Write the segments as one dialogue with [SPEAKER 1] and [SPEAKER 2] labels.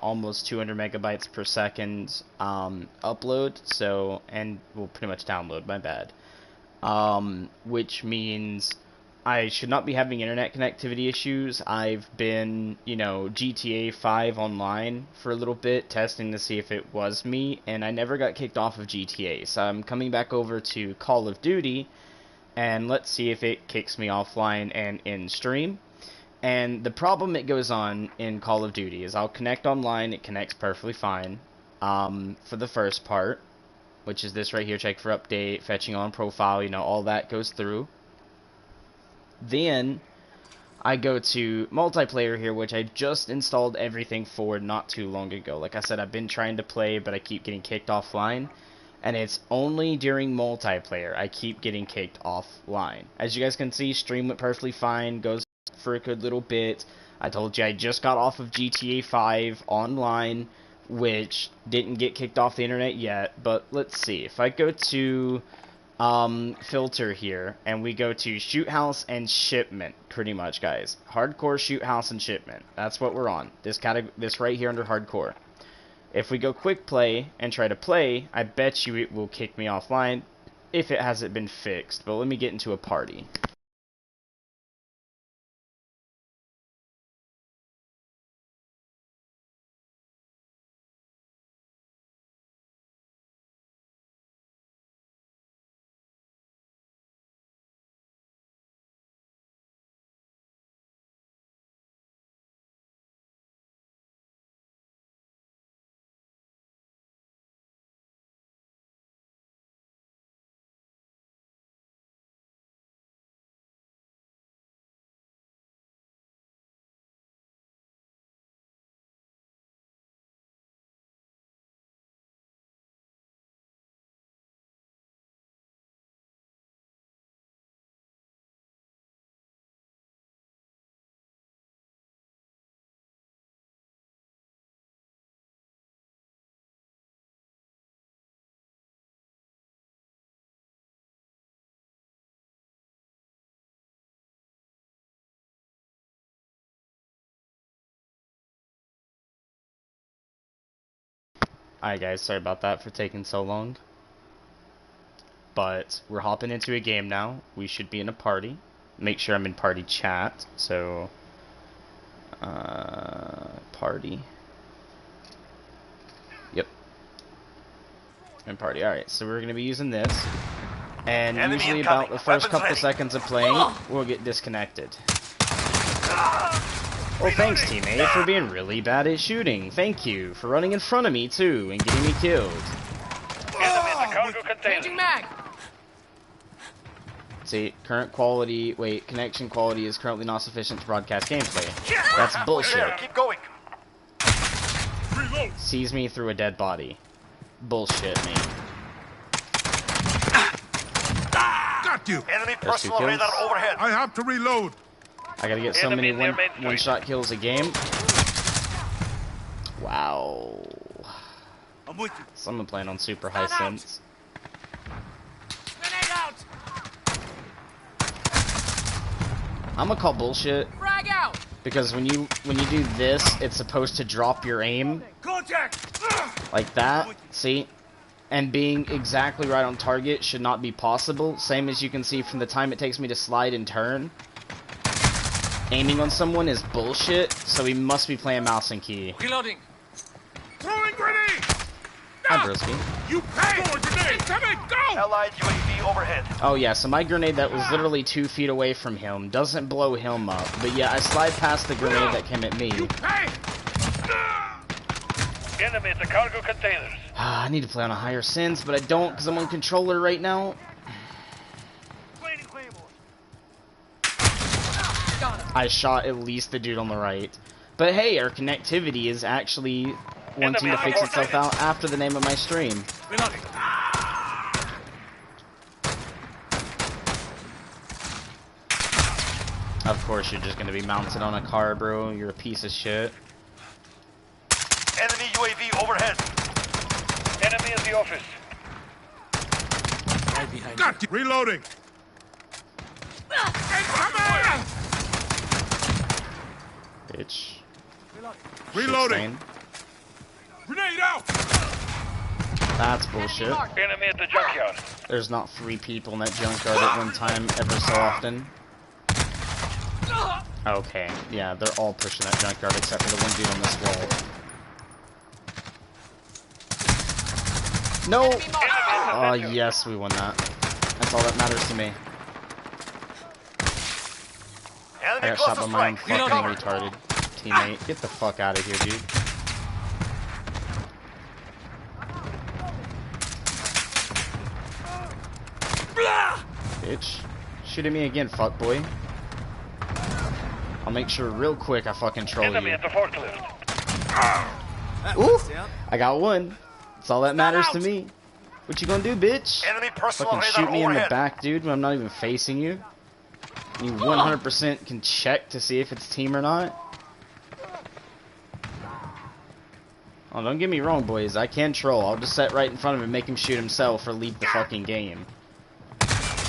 [SPEAKER 1] almost 200 megabytes per second upload, so, and well, pretty much download, my bad. Which means I should not be having internet connectivity issues. I've been, GTA 5 online for a little bit, testing to see if it was me, and I never got kicked off of GTA. So I'm coming back over to Call of Duty, and let's see if it kicks me offline and in stream. And the problem it goes on in Call of Duty is I'll connect online, it connects perfectly fine, for the first part, which is this right here, check for update, fetching on profile, all that goes through. Then I go to multiplayer here, which I just installed everything for not too long ago. Like I said, I've been trying to play, but I keep getting kicked offline. And it's only during multiplayer I keep getting kicked offline. As you guys can see, stream went perfectly fine, goes for a good little bit. I told you I just got off of GTA 5 online, which didn't get kicked off the internet yet. But let's see. If I go to filter here, and we go to shoot house and shipment, pretty much, guys. Hardcore, shoot house, and shipment. That's what we're on. This right here under hardcore. If we go quick play and try to play, I bet you it will kick me offline if it hasn't been fixed. But let me get into a party. Alright guys, sorry about that for taking so long. But we're hopping into a game now. We should be in a party. Make sure I'm in party chat. So, party. Yep. In party. Alright, so we're going to be using this. And usually about the first couple seconds of playing, we'll get disconnected. Well, thanks, teammate, for being really bad at shooting. Thank you for running in front of me, too, and getting me killed.
[SPEAKER 2] Changing mag!
[SPEAKER 1] See, connection quality is currently not sufficient to broadcast gameplay. That's bullshit.
[SPEAKER 3] Keep going.
[SPEAKER 1] Sees me through a dead body. Bullshit, man.
[SPEAKER 4] Got you!
[SPEAKER 3] Enemy
[SPEAKER 1] There's 2
[SPEAKER 3] personal
[SPEAKER 1] kills.
[SPEAKER 3] radar overhead.
[SPEAKER 4] I have to reload!
[SPEAKER 1] I gotta get so many one-shot kills a game. Wow.
[SPEAKER 4] I'm with you.
[SPEAKER 1] Someone playing on super high sense.
[SPEAKER 2] Grenade out!
[SPEAKER 1] I'm gonna call bullshit
[SPEAKER 2] Frag out!
[SPEAKER 1] because when you do this, it's supposed to drop your aim
[SPEAKER 4] Contact!
[SPEAKER 1] like that. See? And being exactly right on target should not be possible. Same as you can see from the time it takes me to slide and turn. Aiming on someone is bullshit, so he must be playing mouse and key.
[SPEAKER 2] Reloading!
[SPEAKER 4] Throwing grenade!
[SPEAKER 1] Hi, Broski.
[SPEAKER 4] You pay! Grenade! Coming! Go!
[SPEAKER 3] Allied UAV overhead.
[SPEAKER 1] Oh yeah, so my grenade that was literally 2 feet away from him doesn't blow him up. But yeah, I slide past the grenade that came at me.
[SPEAKER 4] You pay!
[SPEAKER 3] Enemy at the cargo containers.
[SPEAKER 1] I need to play on a higher sense, but I don't because I'm on controller right now. I shot at least the dude on the right. But hey, our connectivity is actually wanting to fix itself out after the name of my stream.
[SPEAKER 2] Reloading!
[SPEAKER 1] Of course you're just going to be mounted on a car, bro. You're a piece of shit.
[SPEAKER 3] Enemy UAV overhead. Enemy in the office.
[SPEAKER 2] Right behind
[SPEAKER 4] Got you! Reloading! Incoming!
[SPEAKER 1] Bitch.
[SPEAKER 4] Reloading!
[SPEAKER 1] Shit stain.
[SPEAKER 4] Grenade out!
[SPEAKER 1] That's bullshit.
[SPEAKER 3] Enemy at the junkyard.
[SPEAKER 1] There's not 3 people in that junkyard at one time, ever so often. Okay, yeah, they're all pushing that junkyard except for the one dude on this wall. No! Oh, yes, we won that. That's all that matters to me. I got shot by my own fucking retarded teammate. Get the fuck out of here, dude. Bitch. Shoot at me again, fuckboy. I'll make sure real quick I fucking troll
[SPEAKER 3] Enemy
[SPEAKER 1] you.
[SPEAKER 3] at the forklift.
[SPEAKER 1] Oof! I got one. That's all that matters to me. What you gonna do, bitch?
[SPEAKER 3] Enemy personal
[SPEAKER 1] Fucking shoot me in the back, dude, when I'm not even facing you. You 100% can check to see if it's team or not. Oh, don't get me wrong, boys. I can troll. I'll just sit right in front of him and make him shoot himself or leave the fucking game.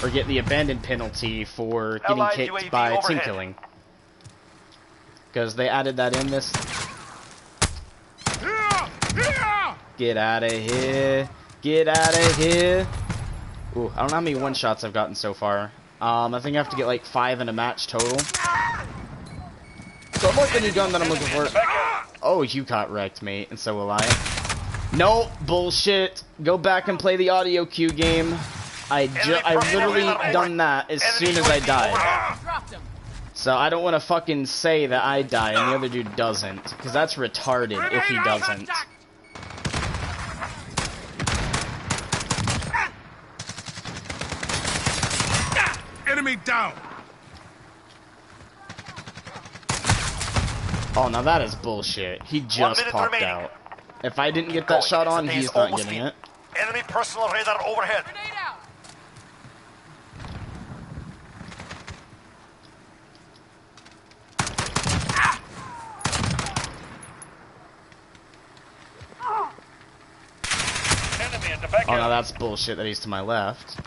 [SPEAKER 1] Or get the abandoned penalty for getting kicked by team killing. Because they added that in this. Get out of here. Get out of here. Ooh, I don't know how many one-shots I've gotten so far. I think I have to get like 5 in a match total. So I'm like the new gun that I'm looking for. Oh, you got wrecked, mate, and so will I. No, bullshit. Go back and play the audio cue game. I literally done that as soon as I died. So I don't want to fucking say that I die and the other dude doesn't, because that's retarded if he doesn't.
[SPEAKER 4] Enemy down!
[SPEAKER 1] Oh, now that is bullshit. He just popped out. If I didn't get that shot on, he's not getting it.
[SPEAKER 3] Enemy personal radar overhead.
[SPEAKER 1] Oh, no, that's bullshit that he's to my left.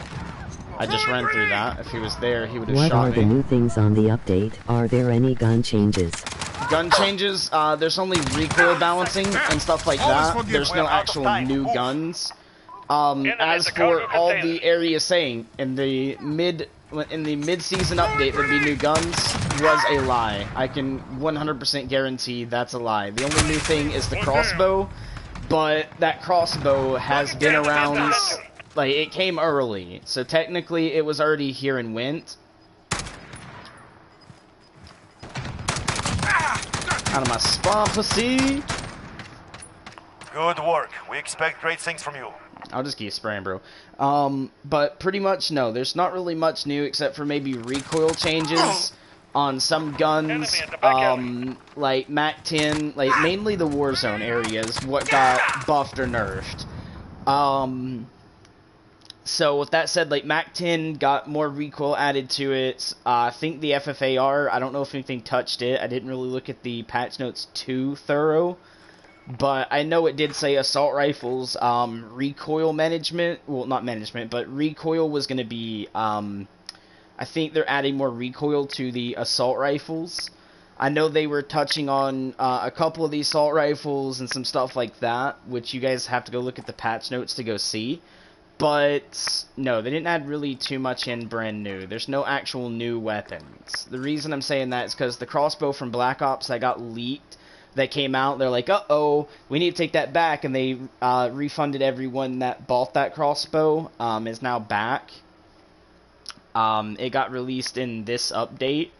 [SPEAKER 1] I just ran through that. If he was there, he would have shot me.
[SPEAKER 2] What are the new things on the update? Are there any gun changes?
[SPEAKER 1] Gun changes? There's only recoil balancing and stuff like that. There's no actual new guns. As for all the areas saying in the mid-season update there'd be new guns was a lie. I can 100% guarantee that's a lie. The only new thing is the crossbow. But that crossbow has been around, like, it came early. So technically, it was already here and went. Out of my spawn, pussy!
[SPEAKER 3] Good work. We expect great things from you.
[SPEAKER 1] I'll just keep spraying, bro. But pretty much, no. There's not really much new except for maybe recoil changes on some guns, like MAC-10, like mainly the Warzone areas, what got buffed or nerfed. So with that said, like MAC-10 got more recoil added to it. I think the FFAR, I don't know if anything touched it. I didn't really look at the patch notes too thorough. But I know it did say assault rifles, recoil management, well not management, but recoil was going to be, I think they're adding more recoil to the assault rifles. I know they were touching on a couple of the assault rifles and some stuff like that, which you guys have to go look at the patch notes to go see. But no, they didn't add really too much in brand new. There's no actual new weapons. The reason I'm saying that is because the crossbow from Black Ops that got leaked, that came out, they're like, uh-oh, we need to take that back, and they refunded everyone that bought that crossbow, is now back. It got released in this update,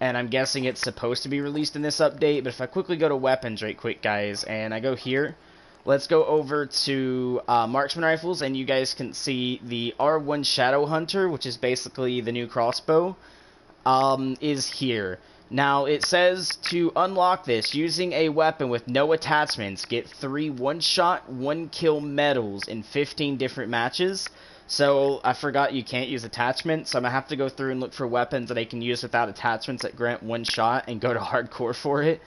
[SPEAKER 1] and I'm guessing it's supposed to be released in this update, but if I quickly go to weapons right quick, guys, and I go here, let's go over to marksman rifles, and you guys can see the R1 Shadow Hunter, which is basically the new crossbow, is here. Now, it says to unlock this, using a weapon with no attachments, get 3 one-shot, one-kill medals in 15 different matches. So, I forgot you can't use attachments, so I'm going to have to go through and look for weapons that I can use without attachments that grant one shot and go to hardcore for it.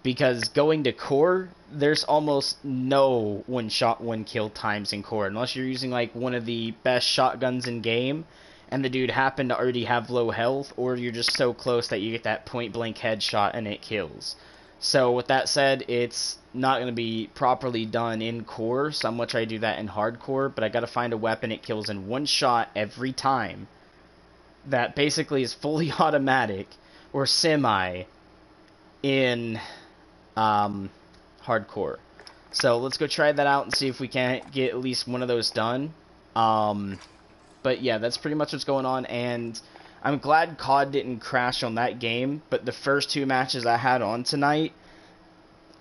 [SPEAKER 1] Because going to core, there's almost no one-shot, one-kill times in core, unless you're using like one of the best shotguns in game, and the dude happened to already have low health, or you're just so close that you get that point-blank headshot and it kills. So with that said, it's not going to be properly done in core, so I'm going to try to do that in hardcore, but I got to find a weapon it kills in one shot every time that basically is fully automatic or semi in hardcore. So let's go try that out and see if we can't get at least one of those done. But yeah, that's pretty much what's going on, and I'm glad COD didn't crash on that game, but the first 2 matches I had on tonight,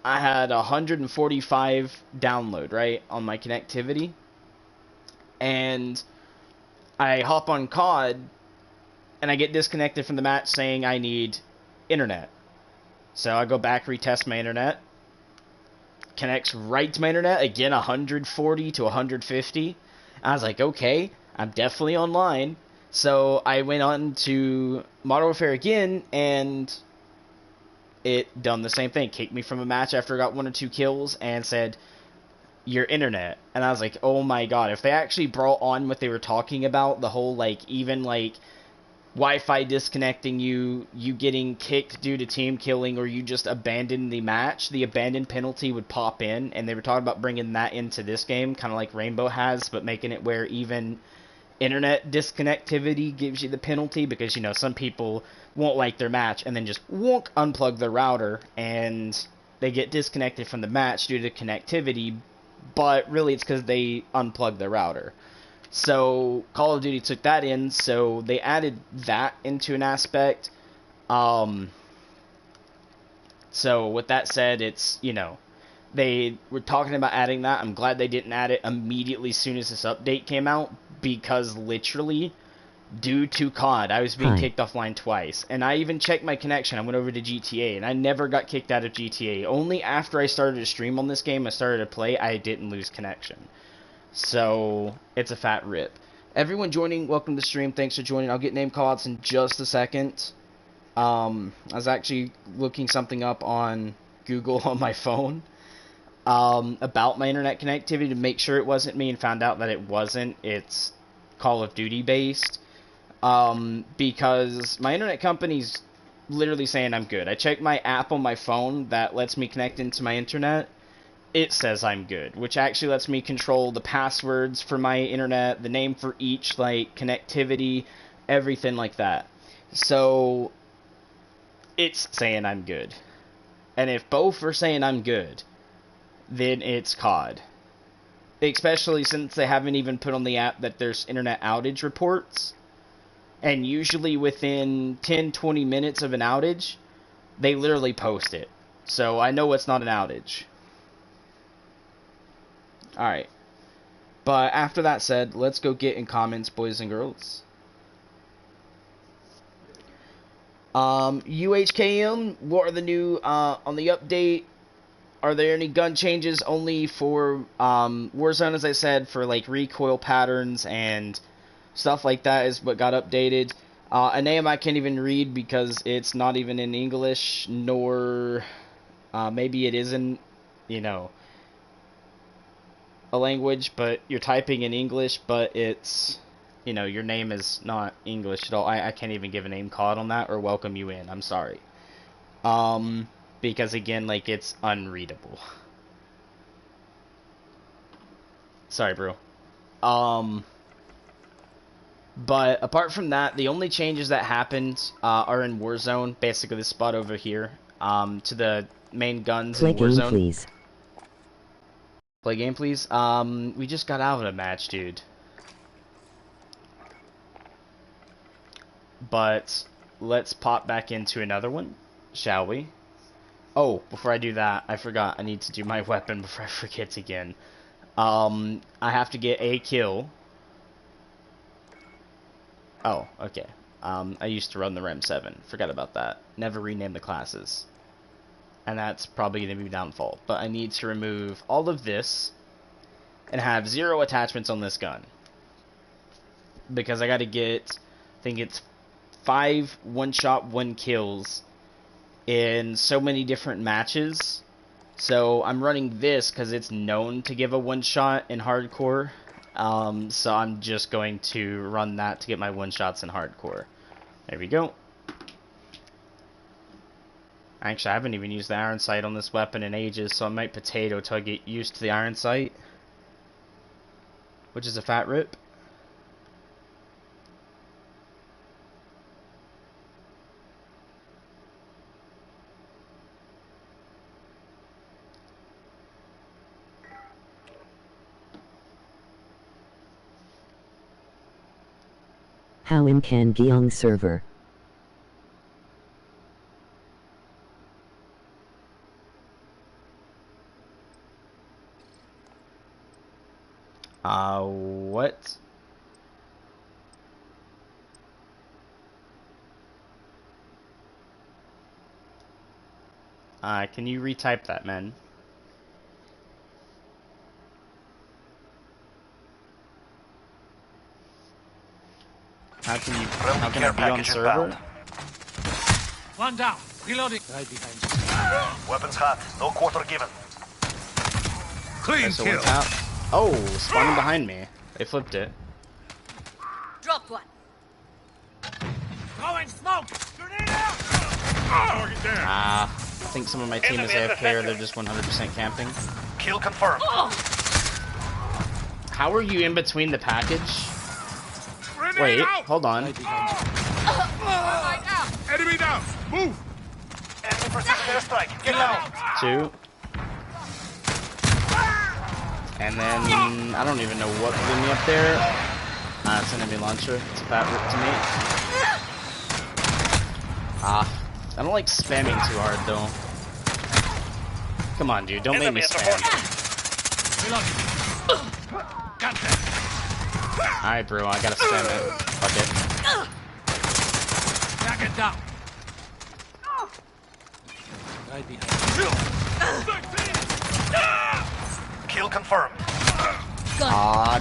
[SPEAKER 1] I had 145 download, right, on my connectivity, and I hop on COD, and I get disconnected from the match saying I need internet. So I go back, retest my internet, connects right to my internet, again 140 to 150. I was like, okay, I'm definitely online. So I went on to Modern Warfare again, and it done the same thing. Kicked me from a match after I got 1 or 2 kills, and said, your internet. And I was like, oh my god, if they actually brought on what they were talking about, the whole, like, even, like, Wi-Fi disconnecting you, you getting kicked due to team killing, or you just abandon the match, the abandon penalty would pop in, and they were talking about bringing that into this game, kind of like Rainbow has, but making it where even internet disconnectivity gives you the penalty, because, you know, some people won't like their match and then just won't unplug their router, and they get disconnected from the match due to connectivity, but really it's because they unplugged their router. So Call of Duty took that in, so they added that into an aspect. So with that said, it's, you know, they were talking about adding that. I'm glad they didn't add it immediately as soon as this update came out, because literally, due to COD, I was being kicked offline twice. And I even checked my connection. I went over to GTA, and I never got kicked out of GTA. Only after I started to stream on this game, I started to play, I didn't lose connection. So, it's a fat rip. Everyone joining, welcome to the stream. Thanks for joining. I'll get name callouts in just a second. I was actually looking something up on Google on my phone about my internet connectivity to make sure it wasn't me, and found out that it wasn't. It's Call of Duty based. Because my internet company's literally saying I'm good. I checked my app on my phone that lets me connect into my internet. It says I'm good, which actually lets me control the passwords for my internet, the name for each, like, connectivity, everything like that. So, it's saying I'm good. And if both are saying I'm good, then it's COD. Especially since they haven't even put on the app that there's internet outage reports. And usually within 10-20 minutes of an outage, they literally post it. So I know it's not an outage. Alright. But after that said, let's go get in comments, boys and girls. UHKM, what are the new, on the update? Are there any gun changes only for, Warzone, as I said, for, like, recoil patterns and stuff like that is what got updated. A name I can't even read because it's not even in English, nor, maybe it isn't, you know, a language, but you're typing in English, but it's, you know, your name is not English at all. I can't even give a name call on that or welcome you in. I'm sorry. Because again, like, it's unreadable. Sorry, bro. But apart from that, the only changes that happened are in Warzone. Basically, this spot over here, to the main guns in Warzone.
[SPEAKER 2] Play game, please.
[SPEAKER 1] Play game, please. We just got out of a match, dude. But let's pop back into another one, shall we? Oh, before I do that, I forgot. I need to do my weapon before I forget again. I have to get a kill. Oh, okay. I used to run the REM7. Forgot about that. Never renamed the classes. And that's probably going to be downfall. But I need to remove all of this and have 0 attachments on this gun. Because I got to get, I think it's 5 one-shot, 1 kills in so many different matches. So I'm running this because it's known to give a one-shot in hardcore. So I'm just going to run that to get my one-shots in hardcore. There we go. Actually, I haven't even used the iron sight on this weapon in ages, so I might potato till I get used to the iron sight. Which is a fat rip.
[SPEAKER 2] How in Kan Gyeong server?
[SPEAKER 1] What? Can you retype that, man? How can I be on server?
[SPEAKER 3] One down. Reloading. Right behind you. Weapons hot. No quarter given.
[SPEAKER 4] Clean
[SPEAKER 1] So
[SPEAKER 4] kill.
[SPEAKER 1] what's out? Oh, spawning behind me. They flipped it.
[SPEAKER 5] Dropped one.
[SPEAKER 3] Throwing smoke. Grenade out.
[SPEAKER 4] Target down.
[SPEAKER 1] I think some of my team is
[SPEAKER 3] Enemy
[SPEAKER 1] AFK or
[SPEAKER 3] in the
[SPEAKER 1] they're just 100% camping.
[SPEAKER 3] Kill confirmed.
[SPEAKER 1] How are you in between the package?
[SPEAKER 4] Grenade
[SPEAKER 1] Wait,
[SPEAKER 4] out.
[SPEAKER 1] hold on.
[SPEAKER 4] Enemy down. Move.
[SPEAKER 3] Enemy precision airstrike. Get out.
[SPEAKER 1] 2. And then, I don't even know what blew me up there. It's an enemy launcher. It's a fat rip to me. I don't like spamming too hard, though. Come on, dude. Don't make me spam.
[SPEAKER 3] Got that.
[SPEAKER 1] Alright, bro. I gotta spam it. Fuck it.
[SPEAKER 3] Back it down. Right behind. Kill confirmed.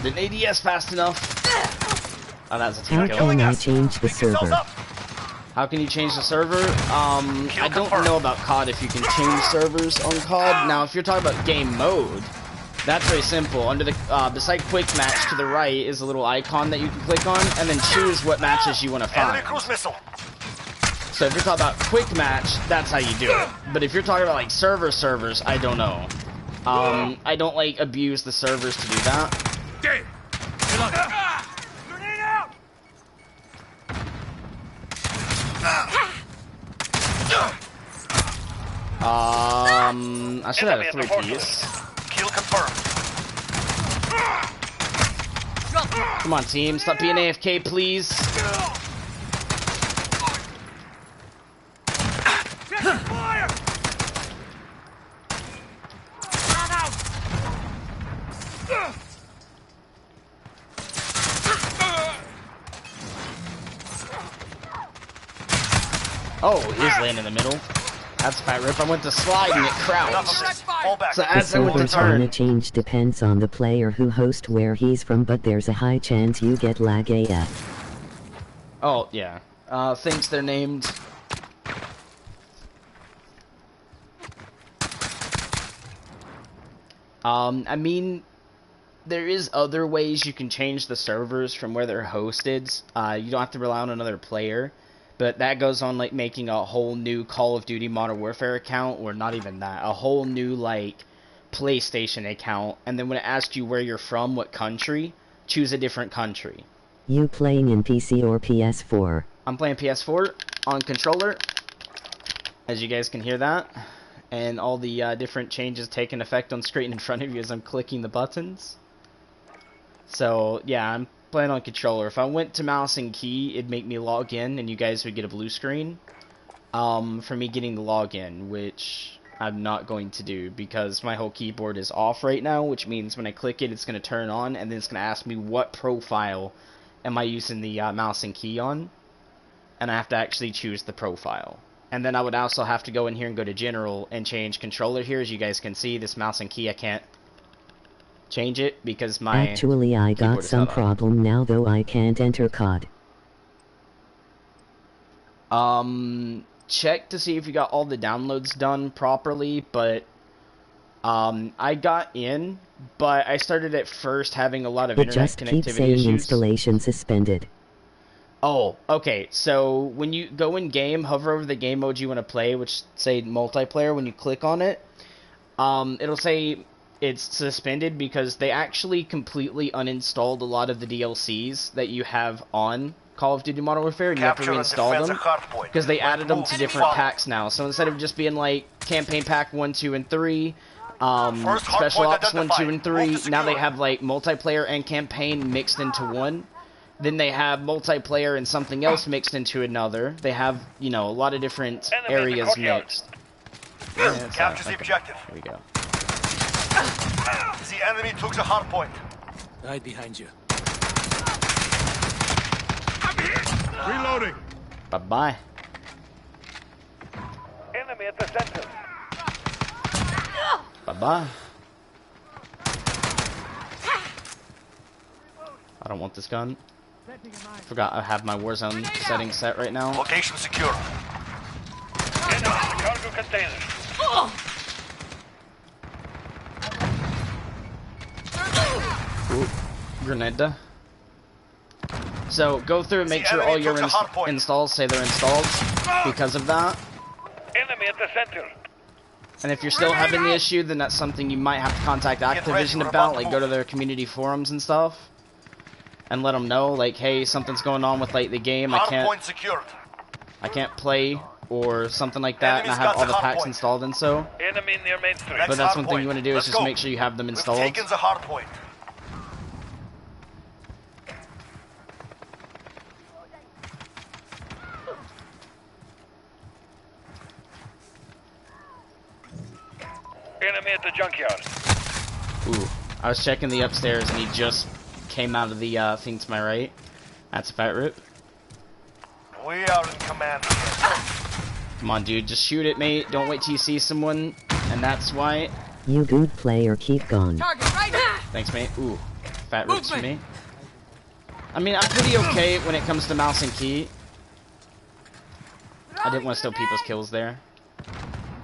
[SPEAKER 1] Didn't ADS fast enough. Oh, that's a team
[SPEAKER 2] How
[SPEAKER 1] kill.
[SPEAKER 2] can I change the server?
[SPEAKER 1] How can you change the server? I don't know about COD if you can change servers on COD. Now, if you're talking about game mode, that's very simple. Under the beside quick match to the right is a little icon that you can click on, and then choose what matches you want to
[SPEAKER 3] Enemy
[SPEAKER 1] find.
[SPEAKER 3] cruise missile.
[SPEAKER 1] So if you're talking about quick match, that's how you do it. But if you're talking about like servers, I don't know. I don't like abuse the servers to do that.
[SPEAKER 4] Dead.
[SPEAKER 3] Grenade out.
[SPEAKER 1] I should have a 3-piece.
[SPEAKER 3] Kill confirmed.
[SPEAKER 1] Come on, team, stop being AFK, please.
[SPEAKER 3] Fire. Run out.
[SPEAKER 1] Oh, he's laying in the middle. That's a fat rip. I went to slide and it crouched.
[SPEAKER 3] Fall back.
[SPEAKER 1] So
[SPEAKER 2] The
[SPEAKER 1] as I went to
[SPEAKER 2] server's gonna
[SPEAKER 1] turn,
[SPEAKER 2] change depends on the player who host where he's from, but there's a high chance you get lag AF.
[SPEAKER 1] oh yeah, thinks they're named. I mean, there is other ways you can change the servers from where they're hosted. You don't have to rely on another player. But that goes on like making a whole new Call of Duty Modern Warfare account, or not even that, a whole new like PlayStation account, and then when it asks you where you're from, what country, choose a different country.
[SPEAKER 2] You playing in PC or PS4?
[SPEAKER 1] I'm playing PS4 on controller, as you guys can hear that, and all the different changes taking effect on screen in front of you as I'm clicking the buttons. So yeah, I'm playing on controller. If I went to mouse and key, it'd make me log in, and you guys would get a blue screen for me getting the login, which I'm not going to do because my whole keyboard is off right now, which means when I click it, it's going to turn on, and then it's going to ask me what profile am I using the mouse and key on, and I have to actually choose the profile. And then I would also have to go in here and go to General and change controller here. As you guys can see, this mouse and key, I can't change it because my
[SPEAKER 2] Actually, I got
[SPEAKER 1] keyboard is
[SPEAKER 2] some
[SPEAKER 1] not on.
[SPEAKER 2] problem now, though I can't enter COD.
[SPEAKER 1] Check to see if you got all the downloads done properly, but I got in, but I started at first having a lot of
[SPEAKER 2] It
[SPEAKER 1] internet
[SPEAKER 2] just
[SPEAKER 1] connectivity
[SPEAKER 2] keeps saying
[SPEAKER 1] issues.
[SPEAKER 2] installation suspended.
[SPEAKER 1] Oh, okay. So when you go in game, hover over the game mode you want to play, which say multiplayer. When you click on it, it'll say it's suspended because they actually completely uninstalled a lot of the DLCs that you have on Call of Duty Modern Warfare, and you have to reinstall them because they added them to different packs now. So instead of just being like Campaign Pack 1, 2, and 3, Special Ops 1, 2, and 3, now they have like multiplayer and campaign mixed into one. Then they have multiplayer and something else mixed into another. They have, you know, a lot of different areas mixed. Yeah,
[SPEAKER 6] Capture the objective.
[SPEAKER 1] Here we go.
[SPEAKER 6] The enemy took the hard point.
[SPEAKER 3] Right behind you.
[SPEAKER 4] Reloading.
[SPEAKER 1] Bye-bye.
[SPEAKER 6] Enemy at the center.
[SPEAKER 1] Bye-bye. I don't want this gun. Forgot I have my Warzone settings set right now.
[SPEAKER 6] Location secure. Get out the cargo container.
[SPEAKER 1] Ooh, Grenada. So go through and make sure all your installs say they're installed because of that.
[SPEAKER 6] Enemy at the center.
[SPEAKER 1] And if you're still having the issue, then that's something you might have to contact Activision about, like go to their community forums and stuff, and let them know, like, hey, something's going on with like the game. I can't play or something like that, and I have all the packs installed and so.
[SPEAKER 6] Enemy near main street.
[SPEAKER 1] But that's one thing you want to do is just make sure you have them installed.
[SPEAKER 6] We've taken the hard point. Enemy at the junkyard.
[SPEAKER 1] Ooh, I was checking the upstairs and he just came out of the thing to my right. That's a fat rip.
[SPEAKER 6] We are in command.
[SPEAKER 1] Come on, dude, just shoot it, mate. Don't wait till you see someone. And that's why.
[SPEAKER 2] You good player, keep going.
[SPEAKER 5] Target right now.
[SPEAKER 1] Thanks, mate. Ooh, fat rips for me. I mean, I'm pretty okay when it comes to mouse and key. I didn't want to steal people's kills there.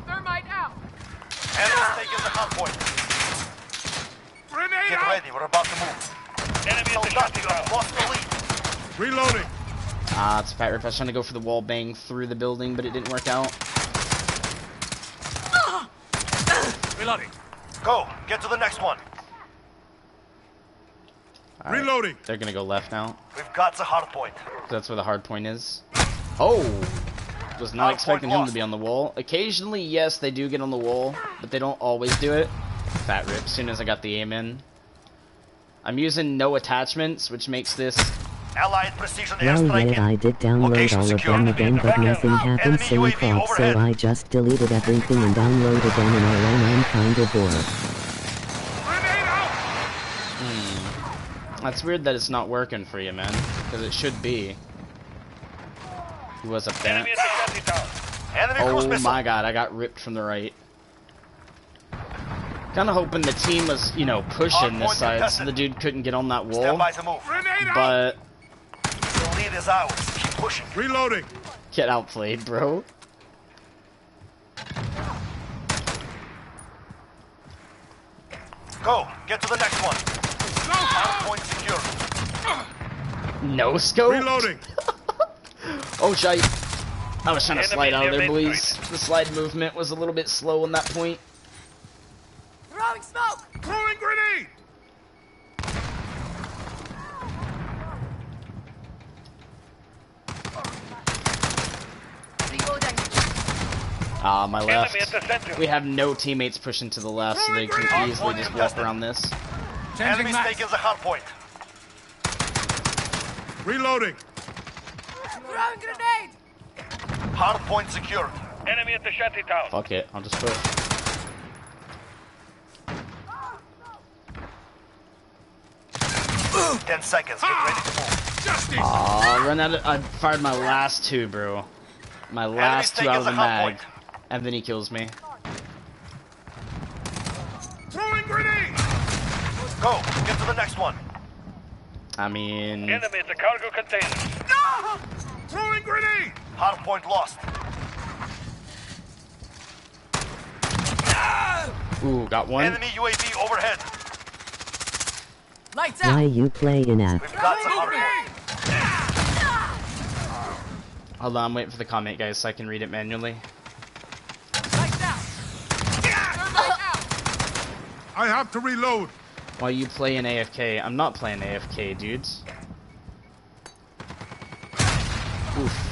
[SPEAKER 5] Thermite out.
[SPEAKER 6] Enemy taking the hard point.
[SPEAKER 4] Grenade
[SPEAKER 6] Get
[SPEAKER 4] out.
[SPEAKER 6] ready, we're about to move. Enemy at the shotgun. Lost the lead.
[SPEAKER 4] Reloading.
[SPEAKER 1] Ah, it's a fat rip. I was trying to go for the wall bang through the building, but it didn't work out.
[SPEAKER 3] Reloading.
[SPEAKER 6] Go, get to the next one.
[SPEAKER 1] All right,
[SPEAKER 4] Reloading.
[SPEAKER 1] they're gonna go left now.
[SPEAKER 6] We've got the hard point.
[SPEAKER 1] That's where the hard point is. Oh! Was not
[SPEAKER 6] Hard
[SPEAKER 1] expecting
[SPEAKER 6] point
[SPEAKER 1] him
[SPEAKER 6] lost.
[SPEAKER 1] to be on the wall. Occasionally, yes, they do get on the wall, but they don't always do it. Fat rip, as soon as I got the aim in. I'm using no attachments, which makes this...
[SPEAKER 6] Allied precision
[SPEAKER 2] Well,
[SPEAKER 6] airstrike.
[SPEAKER 2] yeah, I did download
[SPEAKER 6] Location
[SPEAKER 2] all of
[SPEAKER 6] secure.
[SPEAKER 2] them again, but nothing happened
[SPEAKER 6] Enemy
[SPEAKER 2] so
[SPEAKER 6] UAV
[SPEAKER 2] far, so
[SPEAKER 6] overhead.
[SPEAKER 2] I just deleted everything and download again, and I'm kinda bored.
[SPEAKER 4] Grenade out.
[SPEAKER 1] That's weird that it's not working for you, man. Because it should be. He was up there.
[SPEAKER 6] Enemy at the shanty town. Enemy cruise
[SPEAKER 1] Oh
[SPEAKER 6] missile.
[SPEAKER 1] my god, I got ripped from the right. Kinda hoping the team was, you know, pushing this side so the dude couldn't get on that
[SPEAKER 6] Stand
[SPEAKER 1] wall.
[SPEAKER 6] by to move.
[SPEAKER 4] Grenade out.
[SPEAKER 1] But
[SPEAKER 6] The lead is ours. Keep pushing.
[SPEAKER 4] Reloading.
[SPEAKER 1] get outplayed, bro.
[SPEAKER 6] Go, get to the next one. Hard point secure.
[SPEAKER 1] No scope.
[SPEAKER 4] Reloading.
[SPEAKER 1] Oh shite. I was trying to
[SPEAKER 6] Enemy
[SPEAKER 1] slide out of
[SPEAKER 6] near
[SPEAKER 1] there,
[SPEAKER 6] main
[SPEAKER 1] boys.
[SPEAKER 6] street.
[SPEAKER 1] The slide movement was a little bit slow on that point.
[SPEAKER 5] Throwing smoke.
[SPEAKER 4] Throwing grenade.
[SPEAKER 5] Reloading.
[SPEAKER 1] Ah, my left.
[SPEAKER 6] Enemy at the center.
[SPEAKER 1] We have no teammates pushing to the left, so they can easily just walk around this.
[SPEAKER 3] Changing
[SPEAKER 6] Enemy's
[SPEAKER 3] max.
[SPEAKER 6] taking the hard point.
[SPEAKER 4] Reloading.
[SPEAKER 5] Throwing grenade.
[SPEAKER 6] Hard point secured. Enemy at the shanty town.
[SPEAKER 1] Fuck it, I'll just push.
[SPEAKER 6] Ooh. 10 seconds. Get ready to move.
[SPEAKER 4] Justice.
[SPEAKER 1] Aw, run out of, I fired my last two, bro. My last two out of the mag. And then he kills me.
[SPEAKER 4] Throwing grenade.
[SPEAKER 6] Go. Get to the next one.
[SPEAKER 1] I mean...
[SPEAKER 6] Enemy at the cargo container.
[SPEAKER 4] No. Throwing grenade.
[SPEAKER 6] Hard point lost.
[SPEAKER 1] Ooh, got one.
[SPEAKER 6] Enemy UAV overhead.
[SPEAKER 5] Lights
[SPEAKER 2] Why
[SPEAKER 5] out.
[SPEAKER 2] you playing at?
[SPEAKER 6] We've got the hard point.
[SPEAKER 1] Hold on, I'm waiting for the comment, guys, so I can read it manually.
[SPEAKER 5] Lights out. Thermite out.
[SPEAKER 4] I have to reload.
[SPEAKER 1] While you play in AFK, I'm not playing AFK, dudes. Oof.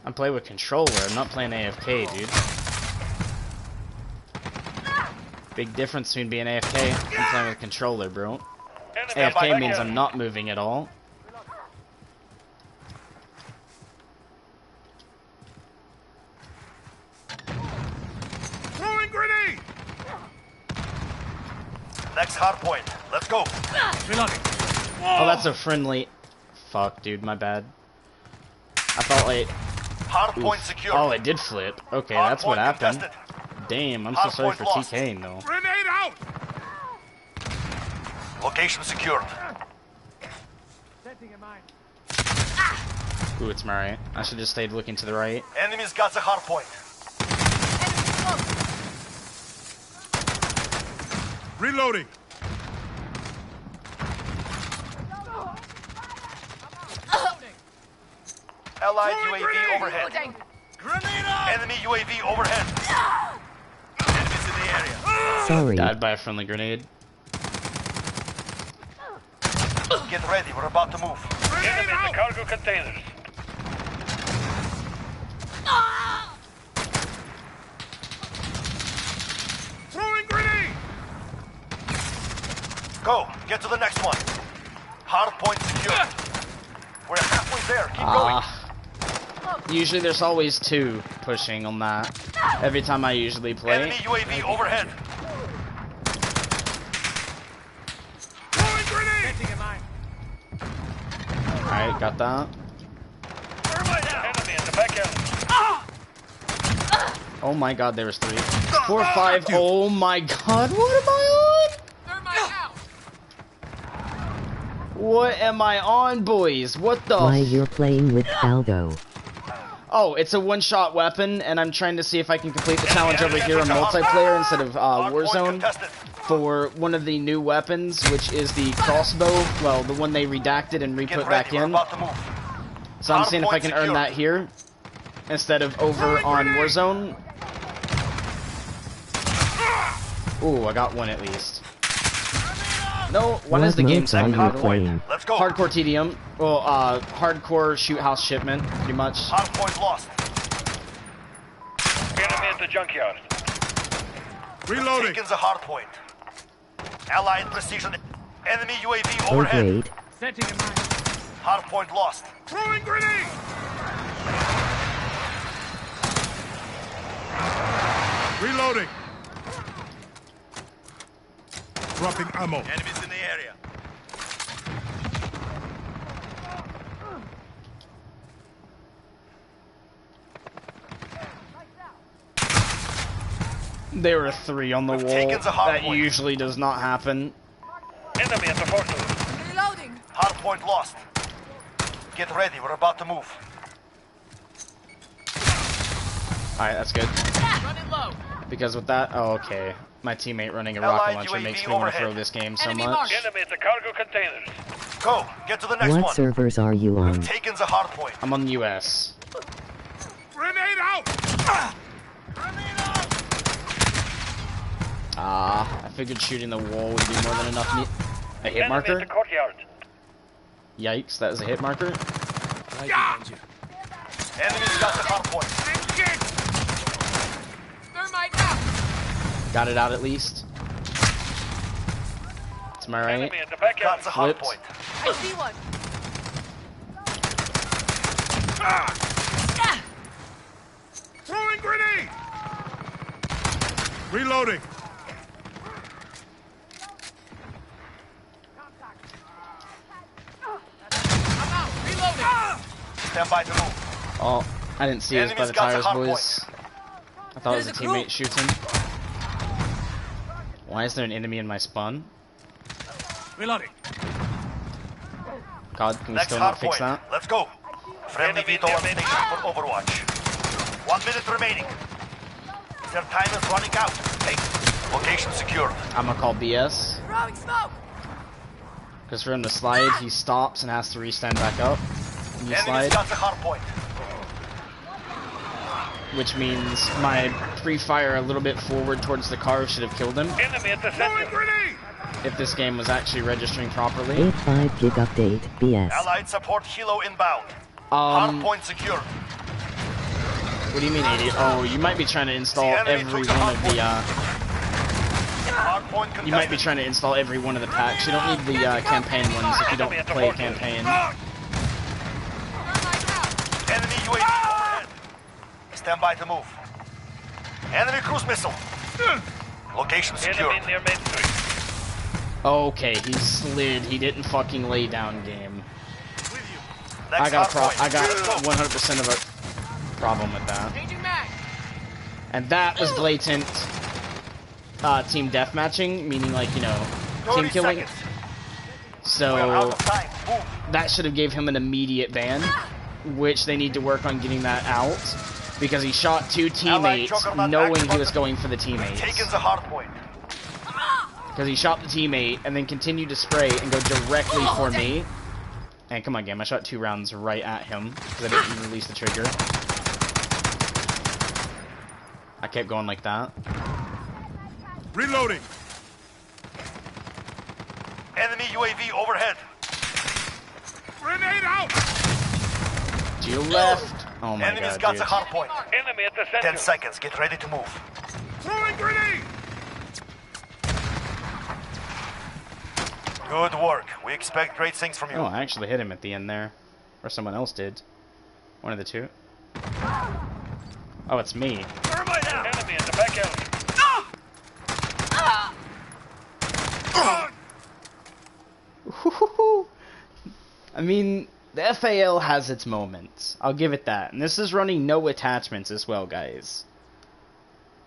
[SPEAKER 1] I'm playing with controller, I'm not playing AFK, dude. Big difference between being AFK and playing with controller, bro. AFK means I'm not moving at all.
[SPEAKER 4] Throwing grenade.
[SPEAKER 6] Next hard point. Let's go.
[SPEAKER 3] Reloading.
[SPEAKER 1] Oh, that's a friendly... Fuck, dude, my bad. I thought like...
[SPEAKER 6] Hard point
[SPEAKER 1] Oof.
[SPEAKER 6] secured.
[SPEAKER 1] Oh, it did flip. Okay,
[SPEAKER 6] Hard
[SPEAKER 1] that's what
[SPEAKER 6] point
[SPEAKER 1] happened.
[SPEAKER 6] contested.
[SPEAKER 1] Damn, I'm so
[SPEAKER 6] Hard
[SPEAKER 1] sorry
[SPEAKER 6] point
[SPEAKER 1] for
[SPEAKER 6] lost.
[SPEAKER 1] TKing though.
[SPEAKER 4] Grenade out.
[SPEAKER 6] Location secured.
[SPEAKER 3] Setting a mine.
[SPEAKER 1] Ooh, it's my right. I should just stayed looking to the right.
[SPEAKER 6] Enemies got the hard point.
[SPEAKER 5] Enemy close.
[SPEAKER 4] Reloading.
[SPEAKER 6] Allied
[SPEAKER 4] Throwing
[SPEAKER 6] UAV
[SPEAKER 4] grenade.
[SPEAKER 6] overhead.
[SPEAKER 5] Loading.
[SPEAKER 4] Grenade out.
[SPEAKER 6] Enemy UAV overhead. Enemies in the area.
[SPEAKER 2] Sorry.
[SPEAKER 1] Died by a friendly grenade.
[SPEAKER 6] Get ready. We're about to move.
[SPEAKER 4] Grenade out.
[SPEAKER 6] cargo containers.
[SPEAKER 4] Throwing grenade.
[SPEAKER 6] Go. Get to the next one. Hard point secured. We're halfway there. Keep going.
[SPEAKER 1] Usually there's always two pushing on that. Every time I usually play.
[SPEAKER 6] Enemy UAV overhead.
[SPEAKER 4] Throwing grenade.
[SPEAKER 3] Setting a mine.
[SPEAKER 1] Alright, got that.
[SPEAKER 6] Enemy in the back alley.
[SPEAKER 1] Oh my god, there was 3. 4, 5. Oh my god, what am I on?
[SPEAKER 5] Thermite out.
[SPEAKER 1] What am I on, boys? What the
[SPEAKER 2] Why you're playing with Algo.
[SPEAKER 1] Oh, it's a one-shot weapon, and I'm trying to see if I can complete the challenge over here on multiplayer instead of
[SPEAKER 6] Hard point
[SPEAKER 1] Warzone
[SPEAKER 6] contested.
[SPEAKER 1] for one of the new weapons, which is the crossbow. Well, the one they redacted and
[SPEAKER 6] Get
[SPEAKER 1] re-put
[SPEAKER 6] ready.
[SPEAKER 1] back
[SPEAKER 6] We're
[SPEAKER 1] in.
[SPEAKER 6] about to move.
[SPEAKER 1] So I'm
[SPEAKER 6] Hard
[SPEAKER 1] seeing if I
[SPEAKER 6] point
[SPEAKER 1] can earn
[SPEAKER 6] secured.
[SPEAKER 1] that here instead of over on Warzone. Ooh, I got one at least. No, one is
[SPEAKER 2] What
[SPEAKER 1] the game
[SPEAKER 2] modes are
[SPEAKER 1] segment.
[SPEAKER 2] you
[SPEAKER 1] by the way.
[SPEAKER 2] playing?
[SPEAKER 6] Let's go.
[SPEAKER 1] Hardcore TDM. Well, hardcore shoot house shipment, pretty much.
[SPEAKER 6] Hard point lost. Enemy at the junkyard.
[SPEAKER 4] Reloading.
[SPEAKER 6] Taking the hard point. Allied precision. Enemy UAV overhead.
[SPEAKER 2] Great.
[SPEAKER 3] Setting a mine.
[SPEAKER 6] Hard point lost.
[SPEAKER 4] Throwing grenade. Reloading. Dropping ammo.
[SPEAKER 6] Enemies in the area.
[SPEAKER 1] There were 3 on the
[SPEAKER 6] We've
[SPEAKER 1] wall.
[SPEAKER 6] taken the hard
[SPEAKER 1] That
[SPEAKER 6] point.
[SPEAKER 1] usually does not happen.
[SPEAKER 6] Enemy at the fortress.
[SPEAKER 5] Reloading.
[SPEAKER 6] Hard point lost. Get ready. We're about to move.
[SPEAKER 1] Alright, that's good.
[SPEAKER 5] Running low.
[SPEAKER 1] Because with that, oh, okay. My teammate running a rocket
[SPEAKER 6] Allied
[SPEAKER 1] launcher
[SPEAKER 6] UAV
[SPEAKER 1] makes me want to
[SPEAKER 6] overhead.
[SPEAKER 1] throw this game so
[SPEAKER 5] Enemy
[SPEAKER 1] much.
[SPEAKER 5] marked.
[SPEAKER 6] Enemy at the cargo containers. Go. Get to the next
[SPEAKER 2] What
[SPEAKER 6] one.
[SPEAKER 2] servers are you on?
[SPEAKER 6] Taking the hard point.
[SPEAKER 1] I'm on the US.
[SPEAKER 4] Grenade out.
[SPEAKER 1] I figured shooting the wall would be more than enough. A hit marker?
[SPEAKER 6] courtyard.
[SPEAKER 1] Yikes, that was a hit marker.
[SPEAKER 3] Right behind you.
[SPEAKER 6] Enemy's got the hard point.
[SPEAKER 5] Thermite out.
[SPEAKER 1] Got it out at least. To my right.
[SPEAKER 6] Enemy at the back alley. Got the hard
[SPEAKER 1] Flipped.
[SPEAKER 6] point.
[SPEAKER 5] I see one.
[SPEAKER 4] Throwing grenade. Reloading.
[SPEAKER 5] I'm out. Reloading.
[SPEAKER 6] Stand by to move.
[SPEAKER 1] Oh, I didn't see us by
[SPEAKER 6] Enemy's
[SPEAKER 1] the
[SPEAKER 6] got the
[SPEAKER 1] tires,
[SPEAKER 6] hard
[SPEAKER 1] boys. I thought it was a
[SPEAKER 5] There's a
[SPEAKER 1] teammate
[SPEAKER 5] group.
[SPEAKER 1] shooting. Why is there an enemy in my spawn?
[SPEAKER 3] Reloading.
[SPEAKER 1] COD, can we
[SPEAKER 6] Next
[SPEAKER 1] still
[SPEAKER 6] hard
[SPEAKER 1] not fix
[SPEAKER 6] point.
[SPEAKER 1] that?
[SPEAKER 6] Let's go. Friendly veto on station for Overwatch. 1 minute remaining. Their time is running out. Hey, location secured.
[SPEAKER 1] I'm gonna call BS.
[SPEAKER 5] Throwing smoke.
[SPEAKER 1] Because for him to slide, he stops and has to restand back up. you
[SPEAKER 6] Enemy's
[SPEAKER 1] slide,
[SPEAKER 6] got the hard point.
[SPEAKER 1] which means my pre-fire a little bit forward towards the car should have killed him
[SPEAKER 3] Enemy at the
[SPEAKER 4] Throwing
[SPEAKER 3] center.
[SPEAKER 4] grenade!
[SPEAKER 1] if this game was actually registering properly.
[SPEAKER 2] 85 gig update, BS.
[SPEAKER 6] Allied support helo inbound. Hard point secured.
[SPEAKER 1] What do you mean, idiot? Oh, you might be trying to install every one of the,
[SPEAKER 6] Hard point contested.
[SPEAKER 1] you might be trying to install every one of the packs. You don't need the, campaign ones if you don't play a campaign.
[SPEAKER 6] Enemy UAV overhead. Stand by to move. Enemy cruise missile. Location secure.
[SPEAKER 3] Enemy near main street.
[SPEAKER 1] Okay, he slid. He didn't fucking lay down game.
[SPEAKER 6] Next
[SPEAKER 1] I got
[SPEAKER 6] hard point.
[SPEAKER 1] I got
[SPEAKER 6] Let's go.
[SPEAKER 1] 100% of a problem with that.
[SPEAKER 5] Changing mag.
[SPEAKER 1] And that was blatant team deathmatching, meaning like, you know,
[SPEAKER 6] 30
[SPEAKER 1] team killing.
[SPEAKER 6] seconds. We're out
[SPEAKER 1] So
[SPEAKER 6] of time. Move.
[SPEAKER 1] that should have gave him an immediate ban, which they need to work on getting that out, because he shot two teammates
[SPEAKER 6] Juggernaut
[SPEAKER 1] knowing
[SPEAKER 6] active
[SPEAKER 1] he
[SPEAKER 6] on
[SPEAKER 1] was
[SPEAKER 6] the-
[SPEAKER 1] going for the teammates.
[SPEAKER 6] Taking the hard point.
[SPEAKER 1] Because he shot the teammate and then continued to spray and go directly for me. And come on, game, I shot 2 rounds right at him because I didn't release the trigger. I kept going like that.
[SPEAKER 4] Reloading!
[SPEAKER 6] Enemy UAV overhead.
[SPEAKER 4] Grenade out!
[SPEAKER 1] To your left. Oh my
[SPEAKER 6] Enemy's
[SPEAKER 1] god,
[SPEAKER 6] got
[SPEAKER 1] dude.
[SPEAKER 6] the hard point.
[SPEAKER 3] Enemy at the center.
[SPEAKER 6] 10 seconds. Get ready to move.
[SPEAKER 4] Throwing grenade!
[SPEAKER 6] Good work. We expect great things from you.
[SPEAKER 1] Oh, I actually hit him at the end there. Or someone else did. One of the two. Oh, it's me.
[SPEAKER 3] Thermite out. Enemy in the back alley.
[SPEAKER 1] I mean, the FAL has its moments. I'll give it that. And this is running no attachments as well, guys.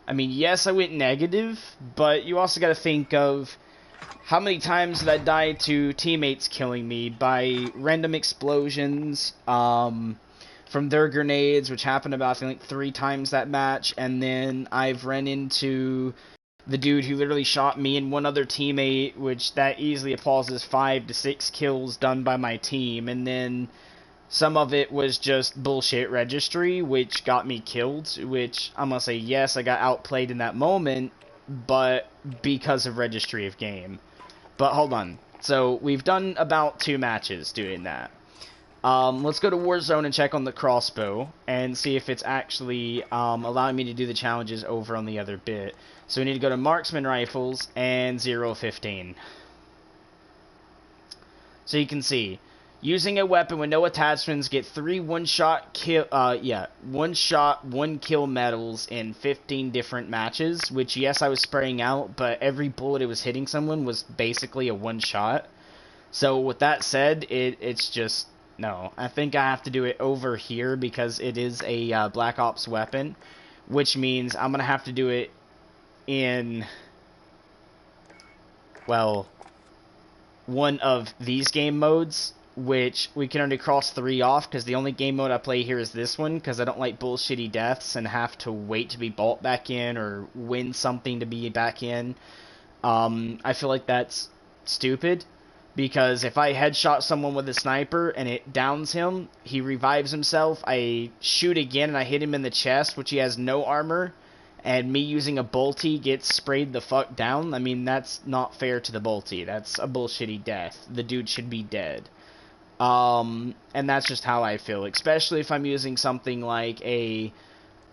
[SPEAKER 1] I mean, yes, I went negative, but you also got to think of how many times did I die to teammates killing me by random explosions, from their grenades, which happened about, I think, 3 times that match, and then I've run into the dude who literally shot me and one other teammate, which that easily appalls as 5 to 6 kills done by my team, and then some of it was just bullshit registry, which got me killed, which I'm gonna say, yes, I got outplayed in that moment, but because of registry of game. But hold on. So, we've done about 2 matches doing that. Let's go to Warzone and check on the crossbow and see if it's actually allowing me to do the challenges over on the other bit. So we need to go to Marksman Rifles and 015. So you can see, using a weapon with no attachments, get 3 one-shot kill, one-shot, 1-kill medals in 15 different matches, which, yes, I was spraying out, but every bullet it was hitting someone was basically a one-shot. So with that said, it's just, no. I think I have to do it over here because it is a Black Ops weapon, which means I'm going to have to do it in, well, one of these game modes, which we can only cross 3 off, because the only game mode I play here is this one, because I don't like bullshitty deaths and have to wait to be bought back in, or win something to be back in. I feel like that's stupid, because if I headshot someone with a sniper and it downs him, he revives himself, I shoot again and I hit him in the chest, which he has no armor, and me using a bolty gets sprayed the fuck down. I mean, that's not fair to the bolty. That's a bullshitty death. The dude should be dead. And that's just how I feel, especially if I'm using something like a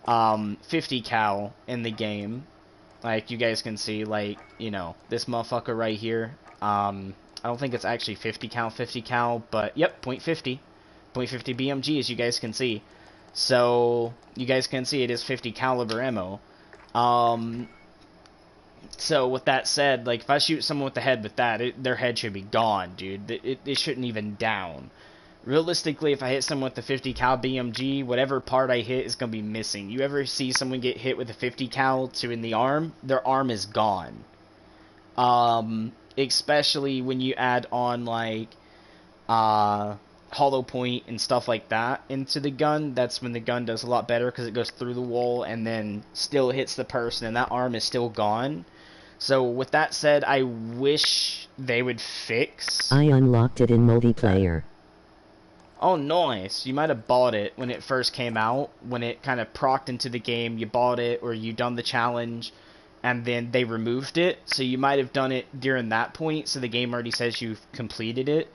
[SPEAKER 1] 50 cal in the game. Like you guys can see, like, you know, this motherfucker right here. I don't think it's actually 50 cal, but yep, .50 BMG, as you guys can see. So you guys can see it is 50 caliber ammo. So with that said, like, if I shoot someone with the head with that, their head should be gone, dude. It shouldn't even down. Realistically, if I hit someone with the 50 cal BMG, whatever part I hit is going to be missing. You ever see someone get hit with a 50 cal in the arm? Their arm is gone. Especially when you add on, like, hollow point and stuff like that into the gun. That's when the gun does a lot better, because it goes through the wall and then still hits the person, and that arm is still gone. So with that said, I wish they would fix.
[SPEAKER 2] I unlocked it in multiplayer.
[SPEAKER 1] Oh, nice. You might have bought it when it first came out. When it kind of procced into the game, you bought it, or you done the challenge, and then they removed it. So you might have done it during that point, so the game already says you've completed it.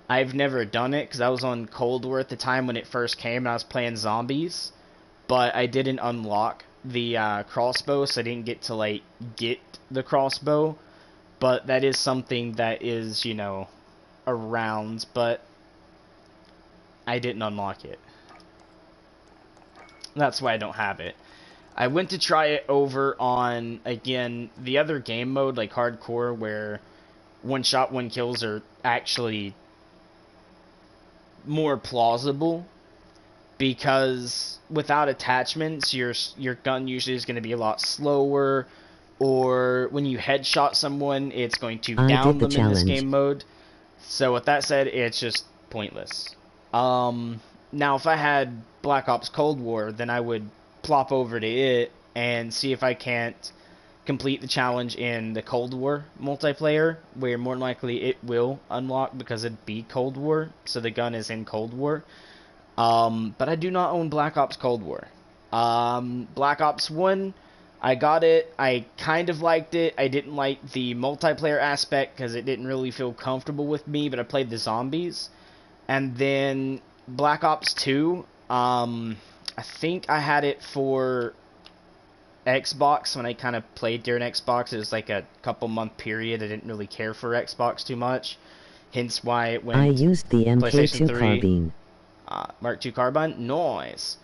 [SPEAKER 1] I've never done it, because I was on Cold War at the time when it first came, and I was playing zombies. But I didn't unlock the crossbow, so I didn't get to, like, get the crossbow. But that is something that is, you know, around, but I didn't unlock it. That's why I don't have it. I went to try it over on, again, the other game mode, like hardcore, where one shot, one kills are actually more plausible, because without attachments, your gun usually is going to be a lot slower, or when you headshot someone, it's going to down them in this game mode. So with that said, it's just pointless. Now if I had Black Ops Cold War, then I would plop over to it and see if I can't complete the challenge in the Cold War multiplayer, where more than likely it will unlock because it'd be Cold War, so the gun is in Cold War. But I do not own Black Ops Cold War. Black Ops 1, I got it. I kind of liked it. I didn't like the multiplayer aspect because it didn't really feel comfortable with me, but I played the zombies. And then Black Ops 2, I think I had it for Xbox when I kind of played during Xbox. It was like a couple month period. I didn't really care for Xbox too much. Hence why it went
[SPEAKER 2] I used the
[SPEAKER 1] PlayStation
[SPEAKER 2] MK2
[SPEAKER 1] 3.
[SPEAKER 2] carbine.
[SPEAKER 1] Mark II carbine? Nice.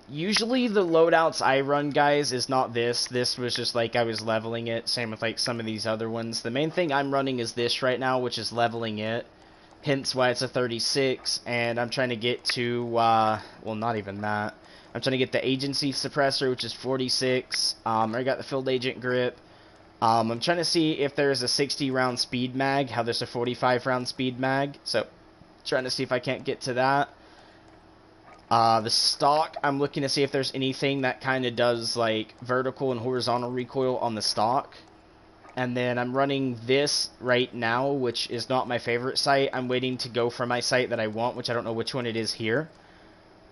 [SPEAKER 1] Usually the loadouts I run, guys, is not this. This was just like I was leveling it. Same with like some of these other ones. The main thing I'm running is this right now, which is leveling it. Hence why it's a 36, and I'm trying to get to, well, not even that. I'm trying to get the agency suppressor, which is 46. I got the field agent grip. I'm trying to see if there's a 60 round speed mag, how there's a 45 round speed mag. So, trying to see if I can't get to that. The stock, I'm looking to see if there's anything that kind of does like vertical and horizontal recoil on the stock. And then I'm running this right now, which is not my favorite sight. I'm waiting to go for my sight that I want, which I don't know which one it is here.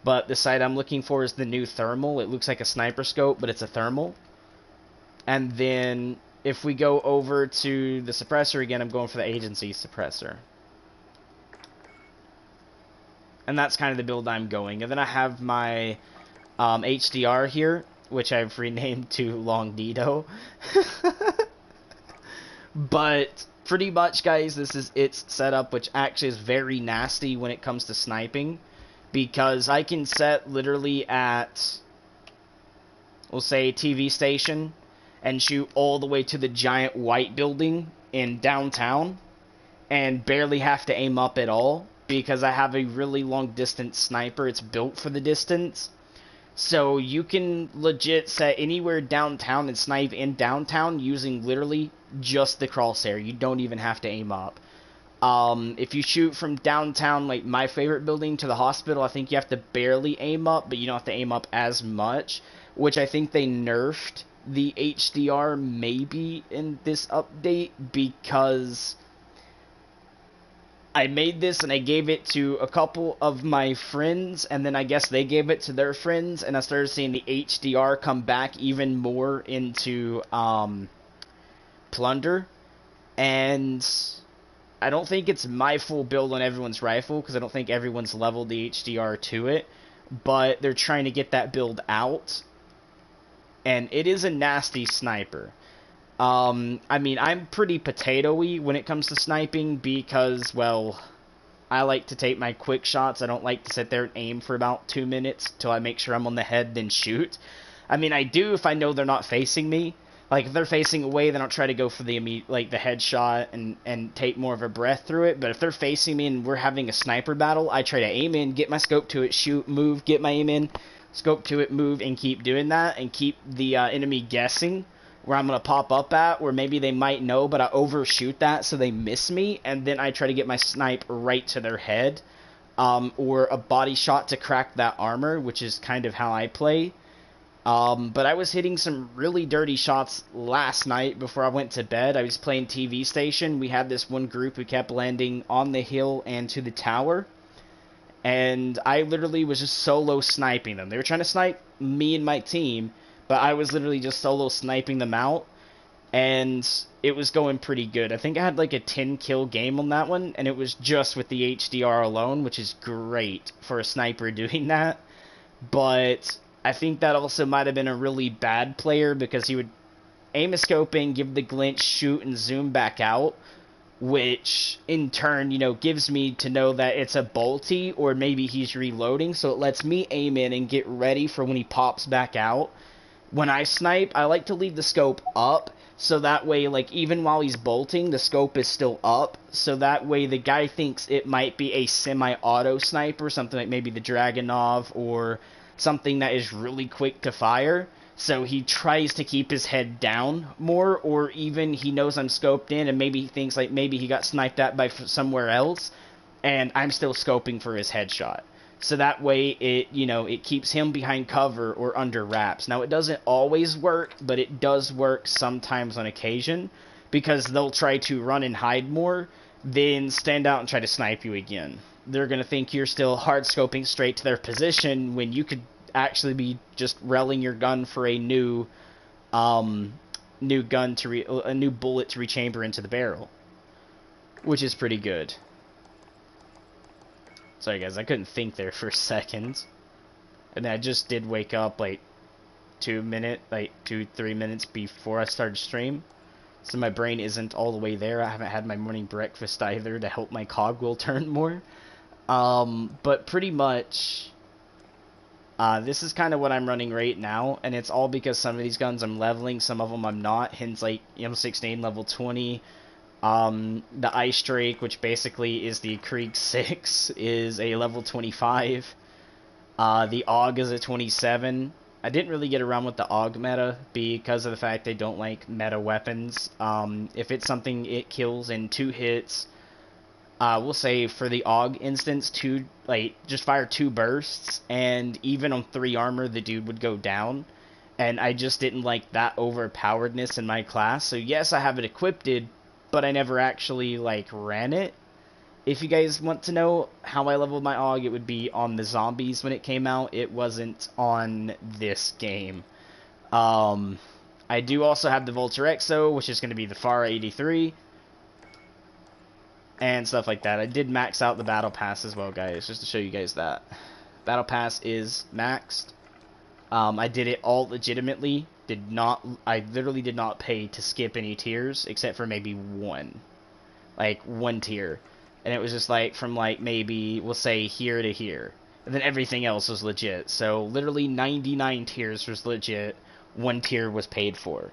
[SPEAKER 1] But the sight I'm looking for is the new thermal. It looks like a sniper scope, but it's a thermal. And then if we go over to the suppressor again, I'm going for the agency suppressor. And that's kind of the build I'm going. And then I have my HDR here, which I've renamed to Long Dido. But pretty much, guys, this is its setup, which actually is very nasty when it comes to sniping, because I can set literally at, we'll say, TV station, and shoot all the way to the giant white building in downtown, and barely have to aim up at all, because I have a really long distance sniper. It's built for the distance. So you can legit set anywhere downtown and snipe in downtown using literally just the crosshair. You don't even have to aim up. If you shoot from downtown, like my favorite building, to the hospital, I think you have to barely aim up, but you don't have to aim up as much, which I think they nerfed the HDR maybe in this update, because I made this and I gave it to a couple of my friends, and then I guess they gave it to their friends, and I started seeing the HDR come back even more into Plunder. And I don't think it's my full build on everyone's rifle, because I don't think everyone's leveled the HDR to it, but they're trying to get that build out, and it is a nasty sniper. I mean, I'm pretty potato-y when it comes to sniping because, well, I like to take my quick shots. I don't like to sit there and aim for about 2 minutes till I make sure I'm on the head, then shoot. I mean, I do if I know they're not facing me. Like, if they're facing away, then I'll try to go for the the headshot and take more of a breath through it. But if they're facing me and we're having a sniper battle, I try to aim in, get my scope to it, shoot, move, get my aim in, scope to it, move, and keep doing that, and keep the enemy guessing where I'm going to pop up at, where maybe they might know, but I overshoot that so they miss me, and then I try to get my snipe right to their head, or a body shot to crack that armor, which is kind of how I play. But I was hitting some really dirty shots last night before I went to bed. I was playing TV station. We had this one group who kept landing on the hill and to the tower, and I literally was just solo sniping them. They were trying to snipe me and my team, but I was literally just solo sniping them out, and it was going pretty good. I think I had like a 10 kill game on that one, and it was just with the HDR alone, which is great for a sniper doing that. But I think that also might have been a really bad player, because he would aim a scoping, give the glint, shoot, and zoom back out, which in turn, you know, gives me to know that it's a bolty, or maybe he's reloading, so it lets me aim in and get ready for when he pops back out. When I snipe, I like to leave the scope up, so that way, like, even while he's bolting, the scope is still up, so that way the guy thinks it might be a semi-auto sniper, something like maybe the Dragunov, or something that is really quick to fire. So he tries to keep his head down more, or even he knows I'm scoped in, and maybe he thinks like maybe he got sniped at by somewhere else, and I'm still scoping for his headshot. So that way it, you know, it keeps him behind cover or under wraps. Now it doesn't always work, but it does work sometimes on occasion, because they'll try to run and hide more, then stand out and try to snipe you again. They're going to think you're still hard scoping straight to their position when you could actually be just relling your gun for a new gun to a new bullet to rechamber into the barrel, which is pretty good. Sorry guys, I couldn't think there for a second, and I just did wake up like 3 minutes before I started stream, so my brain isn't all the way there. I haven't had my morning breakfast either to help my cog will turn more, but pretty much this is kind of what I'm running right now, and it's all because some of these guns I'm leveling, some of them I'm not, hence like M16 level 20, the Ice Drake, which basically is the Krieg 6, is a level 25, the AUG is a 27. I didn't really get around with the AUG meta because of the fact they don't like meta weapons. If it's something it kills in 2 hits, we'll say for the AUG instance, just fire 2 bursts, and even on 3 armor, the dude would go down. And I just didn't like that overpoweredness in my class. So yes, I have it equipped, but I never actually, like, ran it. If you guys want to know how I leveled my AUG, it would be on the zombies when it came out. It wasn't on this game. I do also have the Vulture Exo, which is going to be the FAR 83. And stuff like that. I did max out the Battle Pass as well, guys, just to show you guys that. Battle Pass is maxed. I did it all legitimately. I literally did not pay to skip any tiers, except for maybe one. Like, one tier. And it was just like, from like, maybe, we'll say, here to here. And then everything else was legit. So, literally 99 tiers was legit. 1 tier was paid for.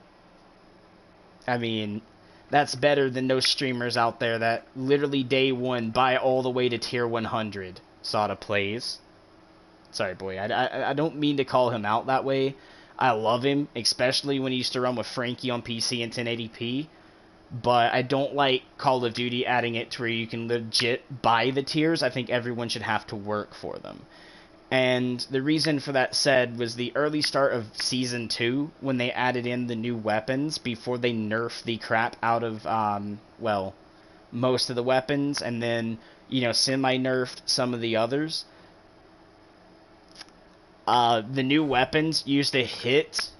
[SPEAKER 1] I mean, that's better than those streamers out there that literally day 1 buy all the way to tier 100 sort of plays. Sorry, boy. I don't mean to call him out that way. I love him, especially when he used to run with Frankie on PC in 1080p. But I don't like Call of Duty adding it to where you can legit buy the tiers. I think everyone should have to work for them. And the reason for that said was the early start of Season 2, when they added in the new weapons before they nerfed the crap out of, well, most of the weapons, and then, you know, semi-nerfed some of the others. The new weapons used to hit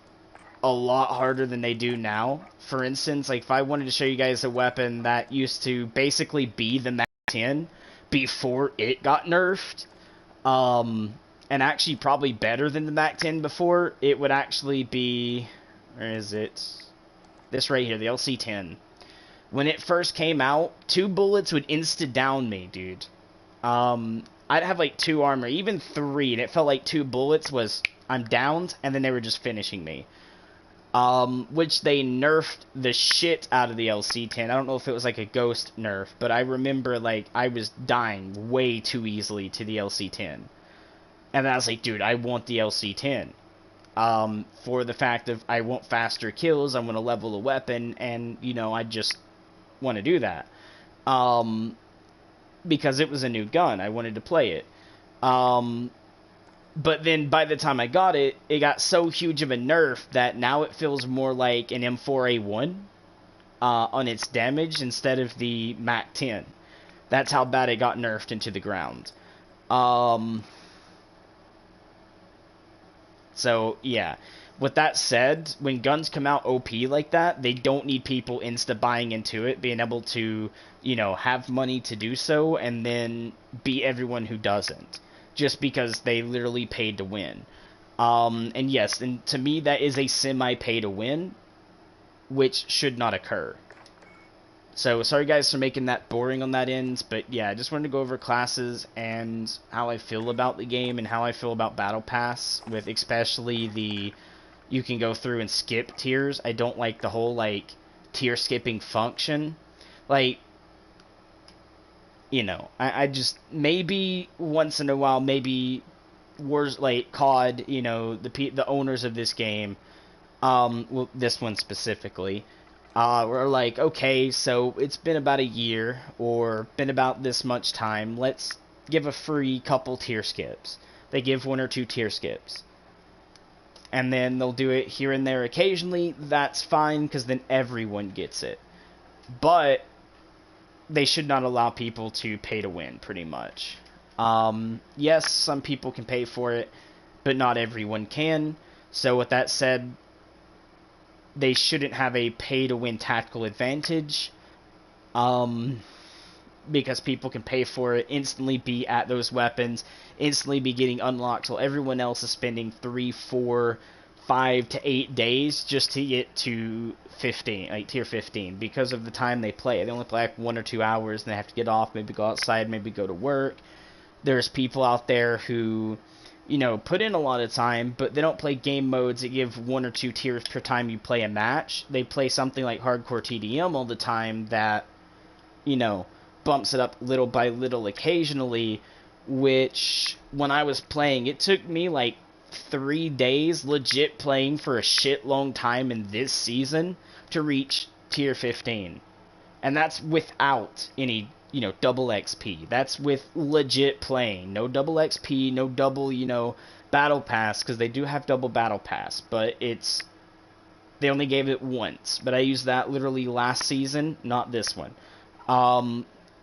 [SPEAKER 1] a lot harder than they do now. For instance, like, if I wanted to show you guys a weapon that used to basically be the Mac 10 before it got nerfed, and actually probably better than the Mac 10 before, it would actually be, where is it? This right here, the LC-10. When it first came out, 2 bullets would insta-down me, dude. I'd have like 2 armor, even 3, and it felt like 2 bullets was, I'm downed, and then they were just finishing me. Which they nerfed the shit out of the LC-10. I don't know if it was like a ghost nerf, but I remember, like, I was dying way too easily to the LC-10. And I was like, dude, I want the LC-10. For the fact of I want faster kills, I want to level a weapon, and, you know, I just want to do that. Because it was a new gun. I wanted to play it. But then by the time I got it, it got so huge of a nerf that now it feels more like an M4A1 on its damage instead of the Mac 10. That's how bad it got nerfed into the ground. So, yeah. With that said, when guns come out OP like that, they don't need people insta buying into it, being able to, you know, have money to do so, and then beat everyone who doesn't. Just because they literally paid to win. And yes, and to me that is a semi-pay to win, which should not occur. So, sorry guys for making that boring on that end, but yeah, I just wanted to go over classes and how I feel about the game and how I feel about Battle Pass, with especially the, you can go through and skip tiers. I don't like the whole, like, tier skipping function. Like, you know, I just, maybe once in a while, maybe Wars, like, COD, you know, the owners of this game, well, this one specifically, we're like, okay, so it's been about a year, or been about this much time, let's give a free couple tier skips. They give 1 or 2 tier skips. And then they'll do it here and there occasionally, that's fine, because then everyone gets it. But they should not allow people to pay to win, pretty much. Yes, some people can pay for it, but not everyone can. So with that said, they shouldn't have a pay-to-win tactical advantage, because people can pay for it, instantly be at those weapons, instantly be getting unlocked, while everyone else is spending 3, 4, 5 to 8 days just to get to 15, like tier 15, because of the time they play. They only play like 1 or 2 hours, and they have to get off, maybe go outside, maybe go to work. There's people out there who, you know, put in a lot of time, but they don't play game modes that give 1 or 2 tiers per time you play a match. They play something like hardcore TDM all the time that, you know, bumps it up little by little occasionally, which, when I was playing, it took me like 3 days legit playing for a shit long time in this season to reach tier 15. And that's without any, you know, double XP. That's with legit playing. No double XP, no double, you know, battle pass, because they do have double battle pass, but it's, they only gave it once. But I used that literally last season, not this one.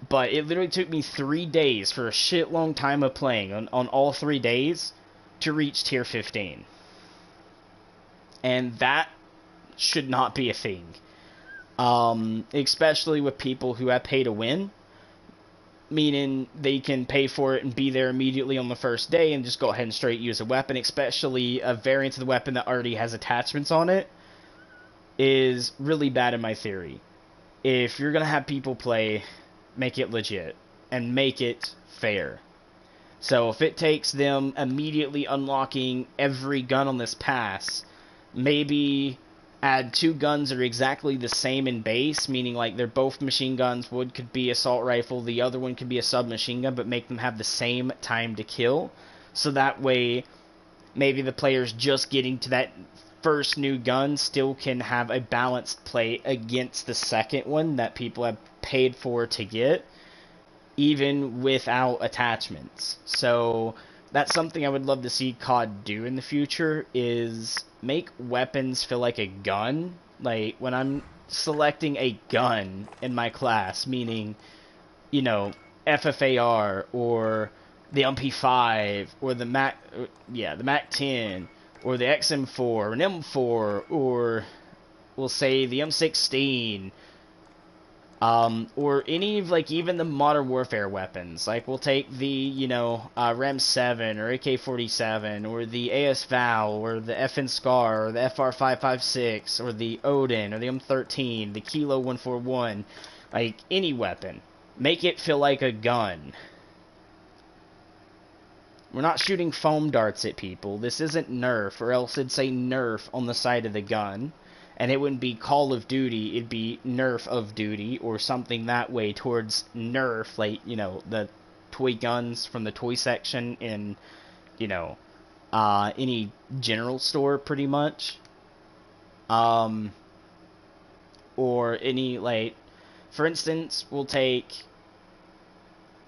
[SPEAKER 1] But it literally took me 3 days for a shit long time of playing, on all 3 days, to reach tier 15. And that should not be a thing. Especially with people who have pay to win, meaning they can pay for it and be there immediately on the first day and just go ahead and straight use a weapon, especially a variant of the weapon that already has attachments on it, is really bad in my theory. If you're gonna have people play, make it legit, and make it fair. So if it takes them immediately unlocking every gun on this pass, maybe add 2 guns that are exactly the same in base, meaning like they're both machine guns, one could be assault rifle, the other one could be a submachine gun, but make them have the same time to kill. So that way, maybe the players just getting to that first new gun still can have a balanced play against the second one that people have paid for to get, even without attachments. So that's something I would love to see COD do in the future, is make weapons feel like a gun. Like, when I'm selecting a gun in my class, meaning, you know, FFAR, or the MP5, or the the MAC-10, or the XM4, or an M4, or we'll say the M16, or any of, like, even the Modern Warfare weapons. Like, we'll take the, you know, RAM-7, or AK-47, or the AS-VAL, or the FN SCAR, or the FR-556, or the Odin, or the M13, the Kilo 141, like, any weapon. Make it feel like a gun. We're not shooting foam darts at people. This isn't Nerf, or else it'd say Nerf on the side of the gun. And it wouldn't be Call of Duty, it'd be Nerf of Duty, or something that way towards Nerf, like, you know, the toy guns from the toy section in, you know, any general store, pretty much. Or any, like, for instance, we'll take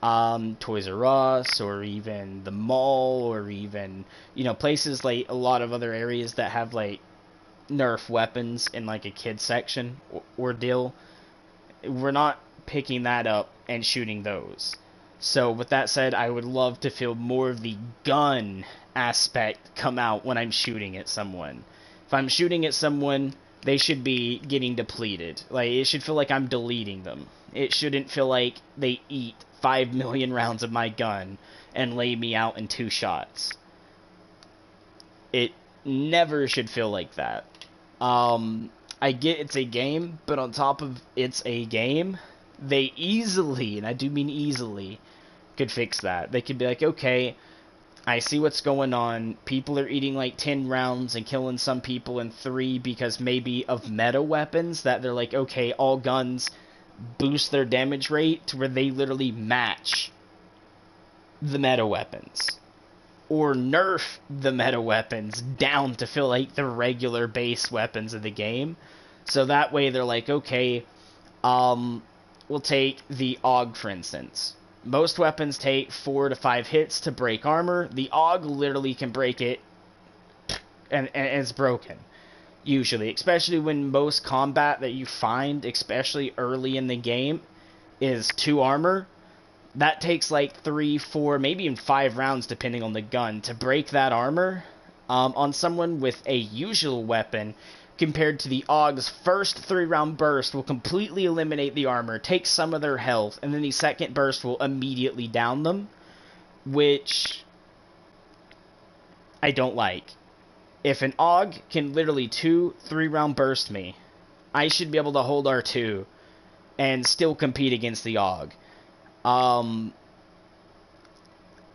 [SPEAKER 1] Toys R Us, or even the mall, or even, you know, places like a lot of other areas that have, like, Nerf weapons in, like, a kid section ordeal. We're not picking that up and shooting those. So with that said, I would love to feel more of the gun aspect come out when I'm shooting at someone. If I'm shooting at someone, they should be getting depleted. Like, it should feel like I'm deleting them. It shouldn't feel like they eat 5 million rounds of my gun and lay me out in 2 shots. It never should feel like that. I get it's a game, but on top of it's a game, they easily, and I do mean easily, could fix that. They could be like, okay, I see what's going on. People are eating like 10 rounds and killing some people in 3 because maybe of meta weapons that they're like, okay, all guns boost their damage rate to where they literally match the meta weapons. Or nerf the meta weapons down to feel like the regular base weapons of the game. So that way they're like, okay, we'll take the AUG for instance. Most weapons take 4 to 5 hits to break armor. The AUG literally can break it and it's broken. Usually, especially when most combat that you find, especially early in the game, is 2 armor. That takes like 3, 4, maybe even 5 rounds depending on the gun to break that armor on someone with a usual weapon, compared to the AUG's first 3-round burst will completely eliminate the armor, take some of their health, and then the second burst will immediately down them, which I don't like. If an AUG can literally 2, 3-round burst me, I should be able to hold R2 and still compete against the AUG.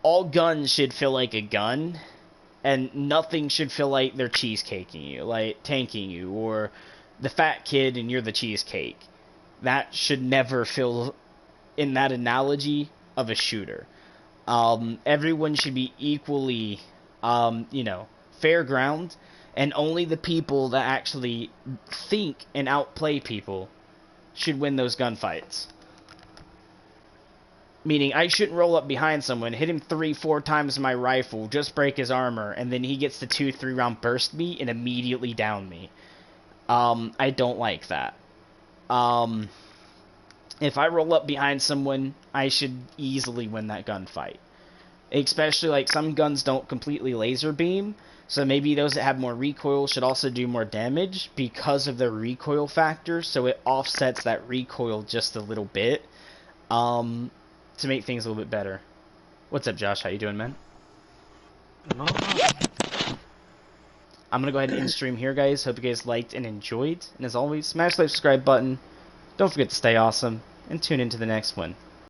[SPEAKER 1] All guns should feel like a gun, and nothing should feel like they're cheesecaking you, like tanking you, or the fat kid and you're the cheesecake. That should never feel, in that analogy, of a shooter. Everyone should be equally, fair ground, and only the people that actually think and outplay people should win those gunfights. Meaning, I shouldn't roll up behind someone, hit him 3, 4 times with my rifle, just break his armor, and then he gets to 2, 3 round burst me and immediately down me. I don't like that. If I roll up behind someone, I should easily win that gunfight. Especially, like, some guns don't completely laser beam, so maybe those that have more recoil should also do more damage because of their recoil factor, so it offsets that recoil just a little bit. To make things a little bit better. What's up, Josh? How you doing, man?
[SPEAKER 7] No.
[SPEAKER 1] I'm gonna go ahead and end stream here, guys. Hope you guys liked and enjoyed. And as always, smash the subscribe button. Don't forget to stay awesome. And tune into the next one.